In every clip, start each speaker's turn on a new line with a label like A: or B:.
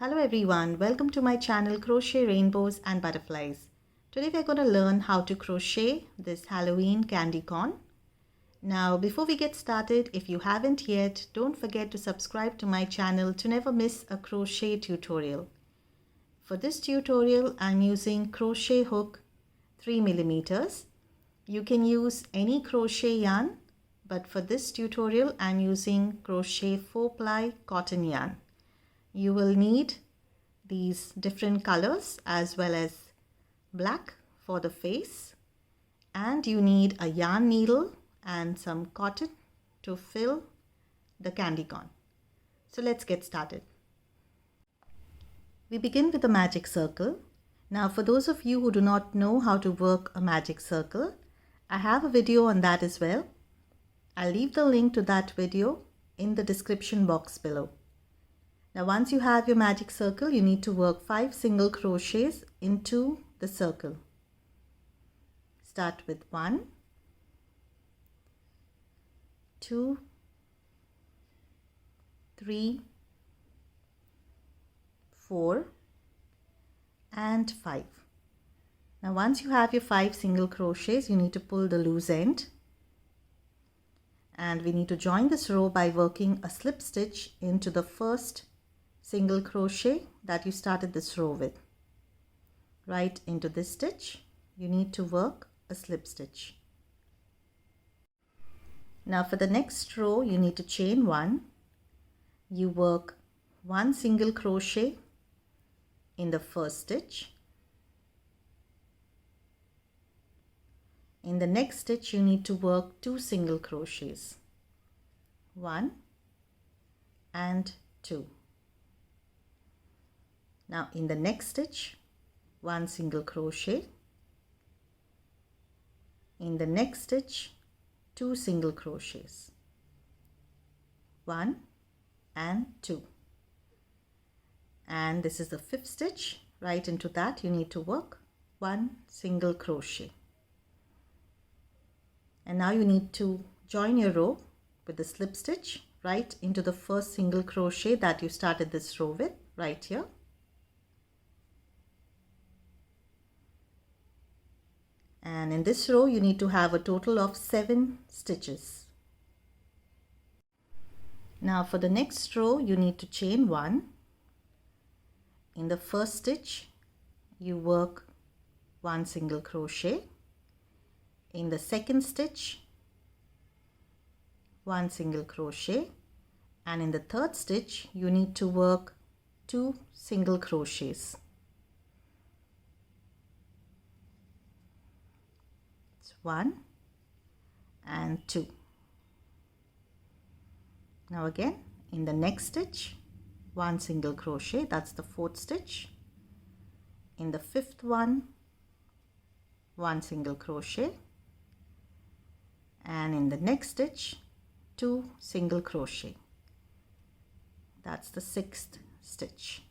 A: Hello everyone, welcome to my channel Crochet Rainbows and Butterflies. Today we're going to learn how to crochet this Halloween candy corn. Now before we get started, if you haven't yet, don't forget to subscribe to my channel to never miss a crochet tutorial. For this tutorial I'm using crochet hook 3mm. You can use any crochet yarn, but for this tutorial I'm using crochet 4-ply cotton yarn. You will need these different colors as well as black for the face, and you need a yarn needle and some cotton to fill the candy corn. So let's get started. We begin with a magic circle. Now for those of you who do not know how to work a magic circle, I have a video on that as well. I'll leave the link to that video in the description box below. Now once you have your magic circle, you need to work 5 single crochets into the circle. Start with 1, 2, 3, 4 and 5. Now once you have your 5 single crochets, you need to pull the loose end. And we need to join this row by working a slip stitch into the first single crochet that you started this row with. Right into this stitch, you need to work a slip stitch. Now for the next row, you need to chain 1. You work 1 single crochet in the first stitch. In the next stitch, you need to work 2 single crochets. 1 and 2. Now in the next stitch, 1 single crochet. In the next stitch, 2 single crochets. 1 and 2. And this is the 5th stitch. Right into that you need to work 1 single crochet. And now you need to join your row with the slip stitch right into the first single crochet that you started this row with, right here. And in this row you need to have a total of 7 stitches. Now for the next row you need to chain 1. In the first stitch you work 1 single crochet. In the second stitch 1 single crochet, and in the third stitch you need to work 2 single crochets. 1 and 2. Now again in the next stitch 1 single crochet, that's the 4th stitch. In the 5th one, 1 single crochet, and in the next stitch 2 single crochet, that's the 6th stitch.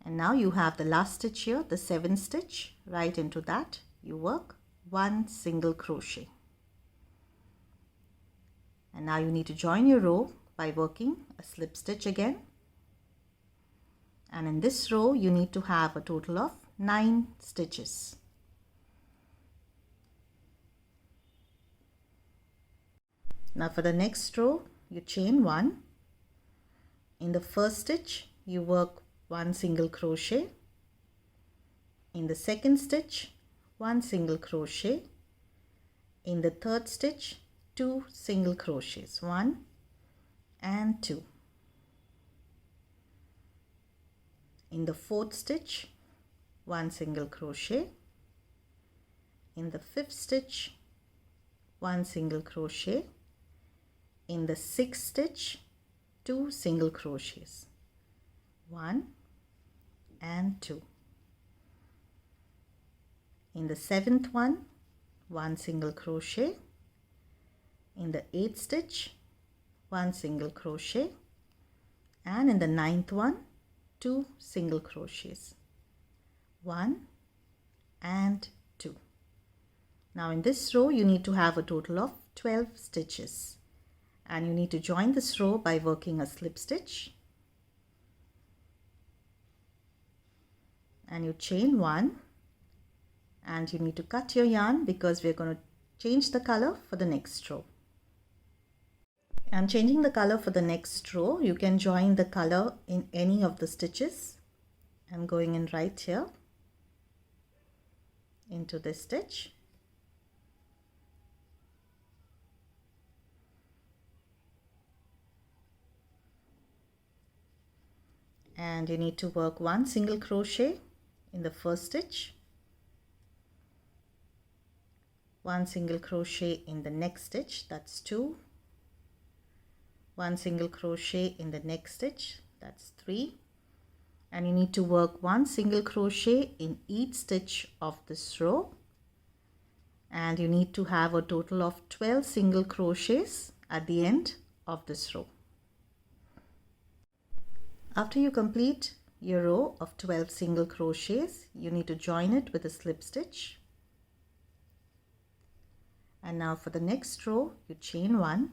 A: And now you have the last stitch here, the 7th stitch. Right into that you work 1 single crochet. And now you need to join your row by working a slip stitch again. And in this row you need to have a total of 9 stitches. Now for the next row you chain 1. In the first stitch you work 1 single crochet. In the second stitch 1 single crochet. In the third stitch 2 single crochets, 1 and 2. In the 4th stitch 1 single crochet. In the 5th stitch 1 single crochet. In the 6th stitch 2 single crochets, 1 and 2. In the 7th one, 1 single crochet. In the 8th stitch 1 single crochet, and in the 9th one 2 single crochets, 1 and 2. Now in this row you need to have a total of 12 stitches. And you need to join this row by working a slip stitch and you chain 1, and you need to cut your yarn because we're going to change the color for the next row. I'm changing the color for the next row. You can join the color in any of the stitches. I'm going in right here into this stitch. And you need to work 1 single crochet in the first stitch, 1 single crochet in the next stitch, that's 2, 1 single crochet in the next stitch, that's 3, and you need to work 1 single crochet in each stitch of this row, and you need to have a total of 12 single crochets at the end of this row. After you complete your row of 12 single crochets, you need to join it with a slip stitch. And now for the next row, you chain 1.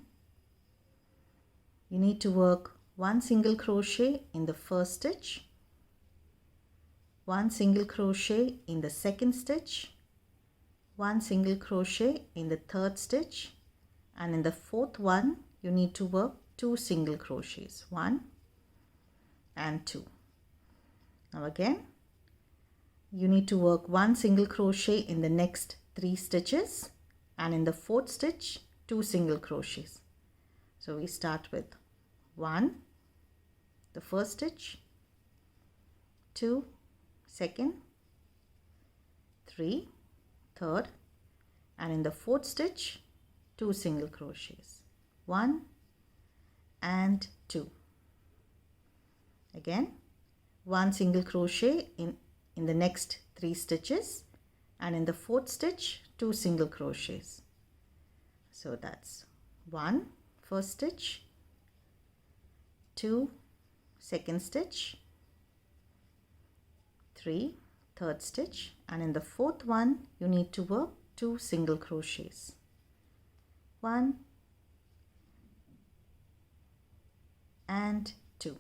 A: You need to work 1 single crochet in the first stitch, 1 single crochet in the second stitch, 1 single crochet in the third stitch, and in the fourth one, you need to work 2 single crochets, 1 and 2. Now again, you need to work 1 single crochet in the next 3 stitches, and in the fourth stitch 2 single crochets. So we start with 1 the first stitch, 2 second, 3 third, and in the fourth stitch 2 single crochets, 1 and 2. Again, 1 single crochet in the next 3 stitches, and in the fourth stitch 2 single crochets. So that's 1 first stitch, 2 second stitch, 3 third stitch, and in the fourth one you need to work 2 single crochets, 1 and 2.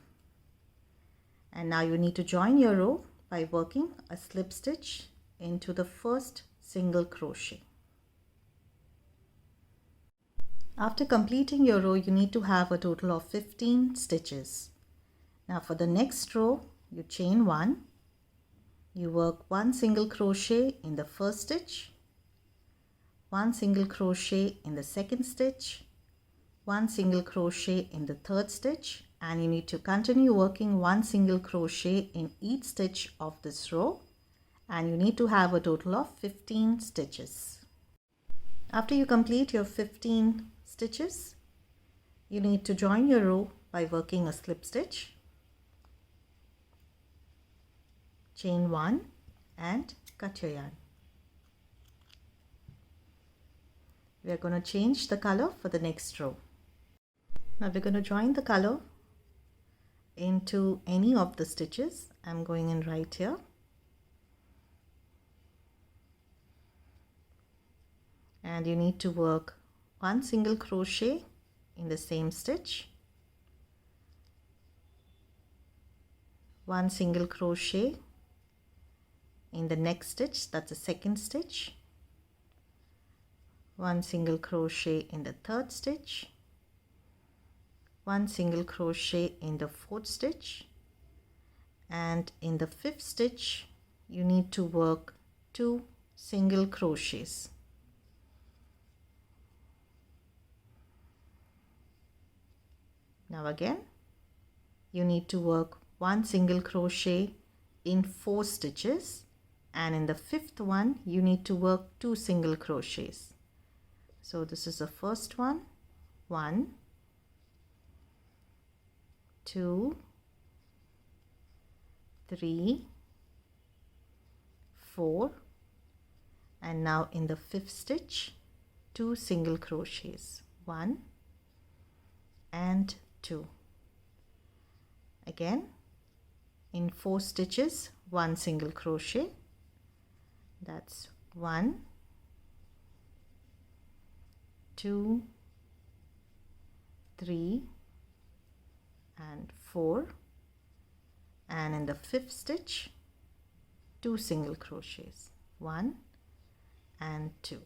A: And now you need to join your row by working a slip stitch into the first single crochet. After completing your row, you need to have a total of 15 stitches. Now for the next row, you chain 1, you work 1 single crochet in the first stitch, 1 single crochet in the second stitch, 1 single crochet in the third stitch, and you need to continue working 1 single crochet in each stitch of this row, and you need to have a total of 15 stitches. After you complete your 15 stitches, you need to join your row by working a slip stitch, chain 1 and cut your yarn. We are going to change the color for the next row. Now we're going to join the color into any of the stitches. I'm going in right here. And you need to work 1 single crochet in the same stitch, 1 single crochet in the next stitch, that's the second stitch, 1 single crochet in the third stitch, 1 single crochet in the fourth stitch, and in the fifth stitch you need to work 2 single crochets. Now again, you need to work 1 single crochet in 4 stitches, and in the fifth one you need to work 2 single crochets. So this is the first one, 1, 2, 3, 4, and now in the fifth stitch 2 single crochets, 1 and 2. Again, in 4 stitches 1 single crochet, that's 1, 2, 3 and 4, and in the fifth stitch 2 single crochets, 1 and 2.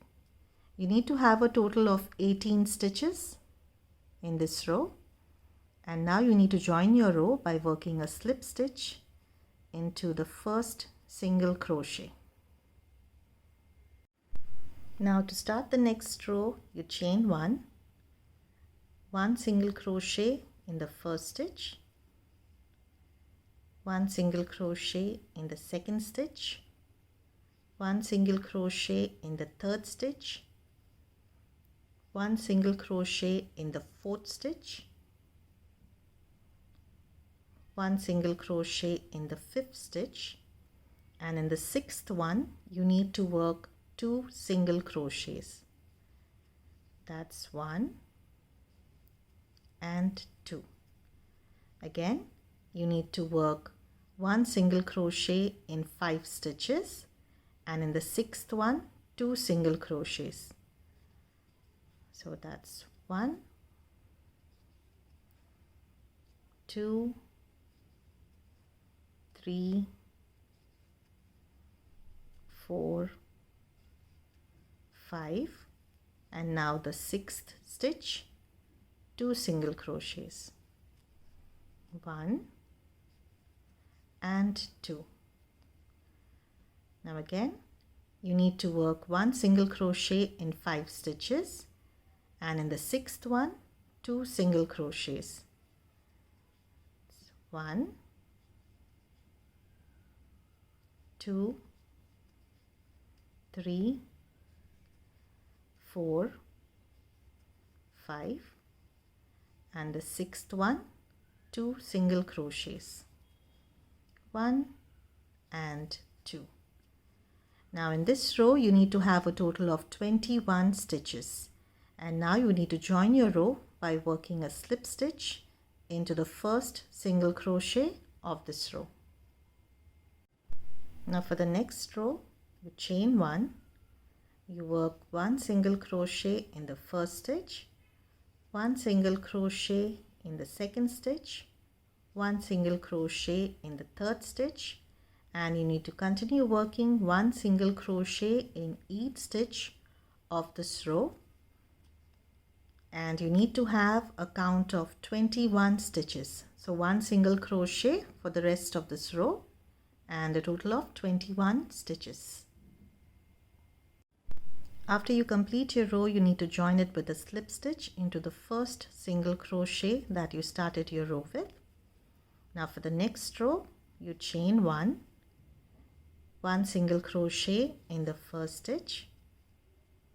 A: You need to have a total of 18 stitches in this row, and now you need to join your row by working a slip stitch into the first single crochet. Now to start the next row, you chain 1 single crochet in the first stitch, 1 single crochet in the second stitch, 1 single crochet in the third stitch, 1 single crochet in the fourth stitch, 1 single crochet in the fifth stitch, and in the sixth one you need to work 2 single crochets. That's 1 and 2. Again, you need to work 1 single crochet in 5 stitches, and in the sixth one 2 single crochets. So that's 1, 2, 3, 4, 5, and now the sixth stitch, 2 single crochets, 1 and 2. Now again, you need to work 1 single crochet in 5 stitches, and in the sixth one 2 single crochets, 1, 2, 3, 4, 5, and the sixth one 2 single crochets, 1 and 2. Now in this row you need to have a total of 21 stitches, and now you need to join your row by working a slip stitch into the first single crochet of this row. Now for the next row, you chain 1, you work 1 single crochet in the first stitch, 1 single crochet in the second stitch, 1 single crochet in the third stitch, and you need to continue working 1 single crochet in each stitch of this row, and you need to have a count of 21 stitches. So 1 single crochet for the rest of this row and a total of 21 stitches. After you complete your row, you need to join it with a slip stitch into the first single crochet that you started your row with. Now for the next row, you chain 1 single crochet in the first stitch,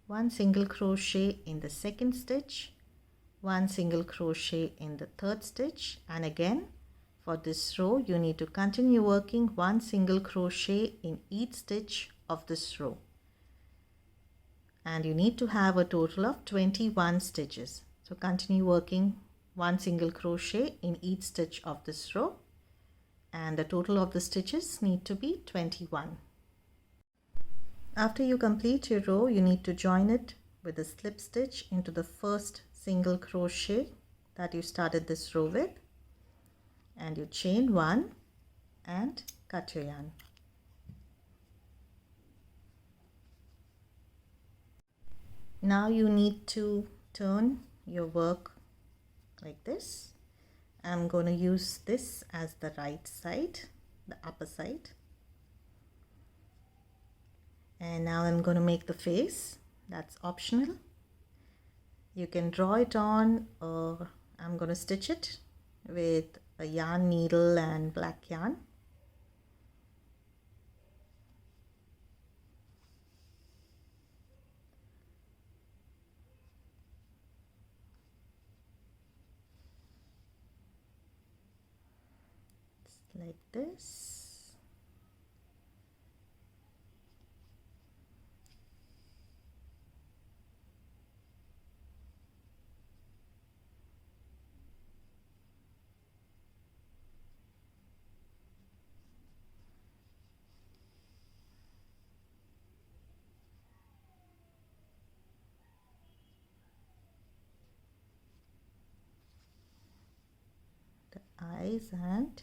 A: 1 single crochet in the second stitch, 1 single crochet in the third stitch, and again for this row you need to continue working 1 single crochet in each stitch of this row, and you need to have a total of 21 stitches. So continue working 1 single crochet in each stitch of this row, and the total of the stitches need to be 21. After you complete your row, you need to join it with a slip stitch into the first single crochet that you started this row with, and you chain 1 and cut your yarn. Now you need to turn your work like this. I'm going to use this as the right side, the upper side. And now I'm going to make the face. That's optional. You can draw it on, or I'm going to stitch it with a yarn needle and black yarn. Like this. The eyes and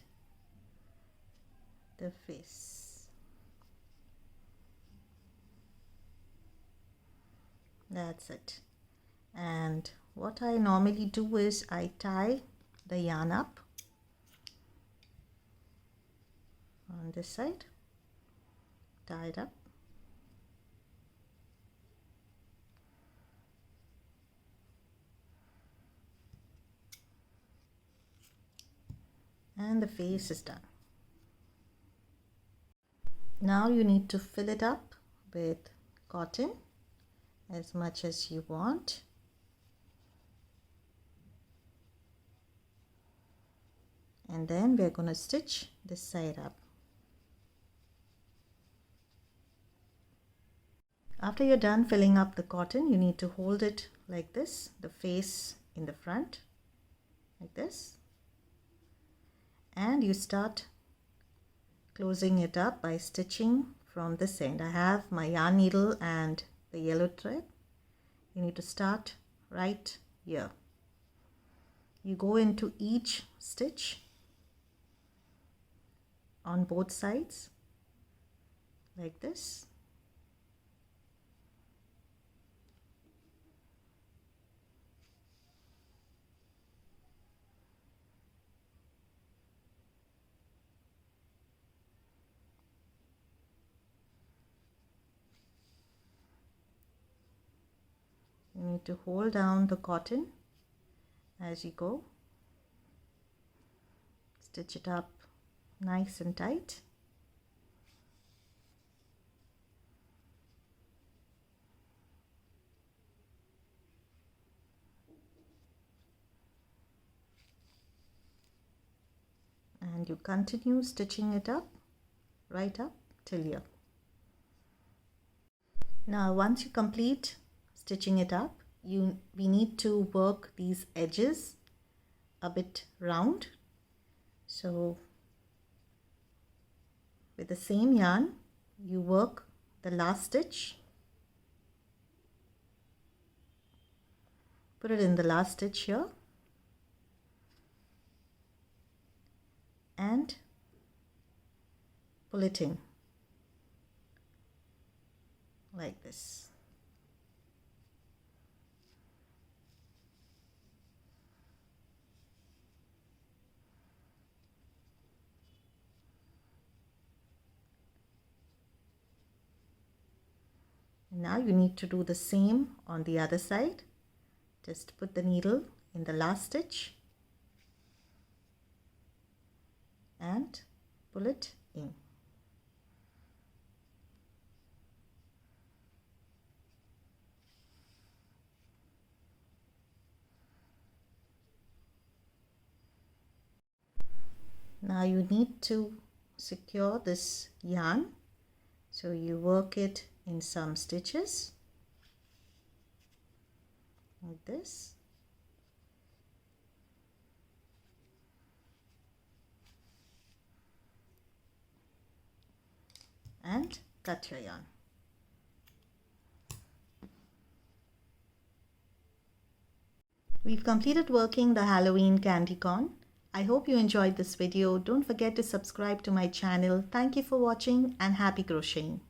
A: the face. That's it. And what I normally do is I tie the yarn up on this side, tie it up, and the face is done. Now you need to fill it up with cotton as much as you want. And then we're going to stitch this side up. After you're done filling up the cotton, you need to hold it like this, the face in the front, like this. And you start closing it up by stitching from this end. I have my yarn needle and the yellow thread. You need to start right here. You go into each stitch on both sides like this. You need to hold down the cotton as you go. Stitch it up nice and tight. And you continue stitching it up right up till here. Now once you complete stitching it up, we need to work these edges a bit round. So with the same yarn, you work the last stitch, put it in the last stitch here, and pull it in like this. Now you need to do the same on the other side. Just put the needle in the last stitch and pull it in. Now you need to secure this yarn, so you work it in some stitches like this, and cut your yarn. We've completed working the Halloween candy corn. I hope you enjoyed this video. Don't forget to subscribe to my channel. Thank you for watching and happy crocheting.